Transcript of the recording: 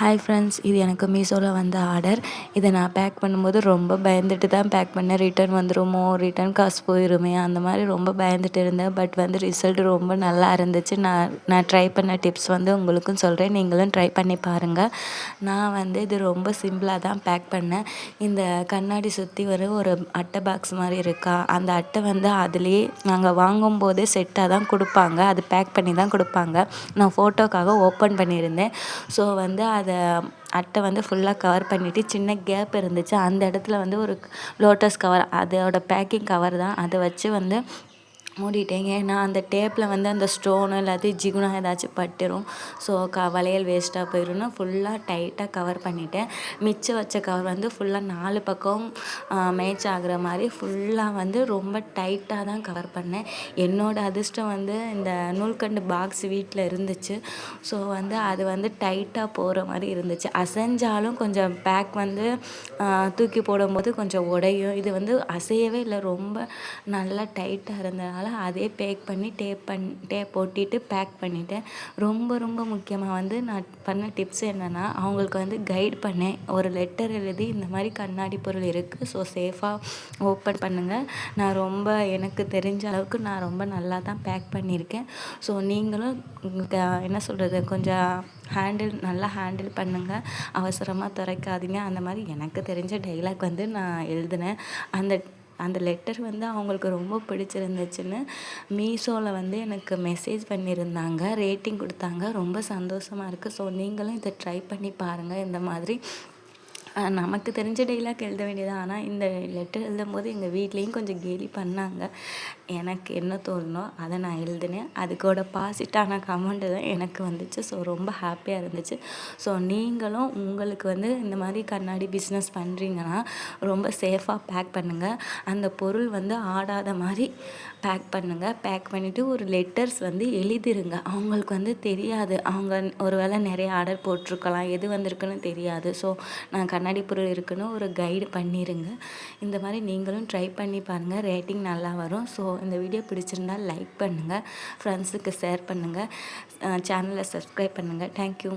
Hi friends, இது எனக்கு மீஷோவில் வந்த ஆர்டர். இதை நான் பேக் பண்ணும்போது ரொம்ப பயந்துட்டு தான் பேக் பண்ணேன். ரிட்டர்ன் வந்துருமோ, ரிட்டர்ன் காசு போயிருமே, அந்த மாதிரி ரொம்ப பயந்துட்டு இருந்தேன். பட் ரிசல்ட் ரொம்ப நல்லா இருந்துச்சு. நான் ட்ரை பண்ண டிப்ஸ் உங்களுக்கும் சொல்கிறேன், நீங்களும் ட்ரை பண்ணி பாருங்கள். நான் இது ரொம்ப சிம்பிளாக தான் பேக் பண்ணேன். இந்த கண்ணாடி சுற்றி ஒரு அட்டை பாக்ஸ் மாதிரி இருக்கா, அந்த அட்டை அதுலேயே நாங்கள் வாங்கும்போதே செட்டாக தான் கொடுப்பாங்க. அது பேக் பண்ணி தான் கொடுப்பாங்க. நான் ஃபோட்டோக்காக ஓப்பன் பண்ணியிருந்தேன். ஸோ அதை அட்டை ஃபுல்லாக கவர் பண்ணிவிட்டு சின்ன கேப் இருந்துச்சு. அந்த இடத்துல ஒரு லோட்டஸ் கவர், அதோட பேக்கிங் கவர் தான், அதை வச்சு மூடிட்டேன். ஏன்னா அந்த டேப்பில் அந்த ஸ்டோனு எல்லாத்தையும் ஜிகுனா ஏதாச்சும் பட்டுரும். ஸோ வளையல் வேஸ்ட்டாக போயிடும்னா ஃபுல்லாக டைட்டாக கவர் பண்ணிட்டேன். மிச்சம் வச்ச கவர் ஃபுல்லாக 4 பக்கம் மேட்ச் ஆகுற மாதிரி ஃபுல்லாக ரொம்ப டைட்டாக தான் கவர் பண்ணேன். என்னோடய அதிர்ஷ்டம் இந்த நூல்கண்டு பாக்ஸ் வீட்டில் இருந்துச்சு. ஸோ அது டைட்டாக போகிற மாதிரி இருந்துச்சு. அசைஞ்சாலும் கொஞ்சம் பேக் தூக்கி போடும்போது கொஞ்சம் உடையும். இது அசையவே இல்லை, ரொம்ப நல்லா டைட்டாக இருந்ததுனால அதே பேக் பண்ணி டேப் ஒட்டிட்டு பேக் பண்ணிட்டேன். ரொம்ப ரொம்ப முக்கியமாக நான் பண்ண டிப்ஸ் என்னென்னா, அவங்களுக்கு கைட் பண்ணேன். ஒரு லெட்டர் எழுதி இந்த மாதிரி கண்ணாடி பொருள் இருக்குது, ஸோ சேஃபாக ஓப்பன் பண்ணுங்கள். எனக்கு தெரிஞ்ச அளவுக்கு நான் ரொம்ப நல்லா தான் பேக் பண்ணியிருக்கேன். ஸோ நீங்களும் என்ன சொல்கிறது, கொஞ்சம் நல்லா ஹேண்டில் பண்ணுங்கள். அவசரமாக திறக்காதீங்க. அந்த மாதிரி எனக்கு தெரிஞ்ச டைலாக் நான் எழுதினேன். அந்த லெட்டர் அவங்களுக்கு ரொம்ப பிடிச்சிருந்துச்சுன்னு மீஷோவில் எனக்கு மெசேஜ் பண்ணியிருந்தாங்க, ரேட்டிங் கொடுத்தாங்க. ரொம்ப சந்தோஷமாக இருக்குது. ஸோ நீங்களும் இதை ட்ரை பண்ணி பாருங்கள். இந்த மாதிரி நமக்கு தெரிஞ்ச டைலாக் எழுத வேண்டியதான். ஆனால் இந்த லெட்டர் எழுதும்போது எங்கள் வீட்லேயும் கொஞ்சம் கேலி பண்ணாங்க. எனக்கு என்ன தோணுனோ அதை நான் எழுதினேன். அதுக்கோட பாசிட்டான கமெண்ட் தான் எனக்கு வந்துச்சு. ஸோ ரொம்ப ஹாப்பியாக இருந்துச்சு. ஸோ நீங்களும் உங்களுக்கு இந்த மாதிரி கண்ணாடி பிஸ்னஸ் பண்ணுறீங்கன்னா ரொம்ப சேஃபாக பேக் பண்ணுங்கள். அந்த பொருள் ஆடாத மாதிரி பேக் பண்ணுங்கள். பேக் பண்ணிவிட்டு ஒரு லெட்டர்ஸ் எழுதிருங்க. அவங்களுக்கு தெரியாது, அவங்க ஒரு வேளை நிறைய ஆர்டர் போட்டிருக்கலாம், எது வந்திருக்குன்னு தெரியாது. ஸோ நான் கண்ணாடி பொருள் இருக்குன்னு ஒரு கைடு பண்ணிடுங்க. இந்த மாதிரி நீங்களும் ட்ரை பண்ணி பாருங்கள், ரேட்டிங் நல்லா வரும். ஸோ இந்த வீடியோ பிடிச்சிருந்தால் லைக் பண்ணுங்கள், ஃப்ரெண்ட்ஸுக்கு ஷேர் பண்ணுங்கள், சேனலை சப்ஸ்கிரைப் பண்ணுங்கள். தேங்க்யூ.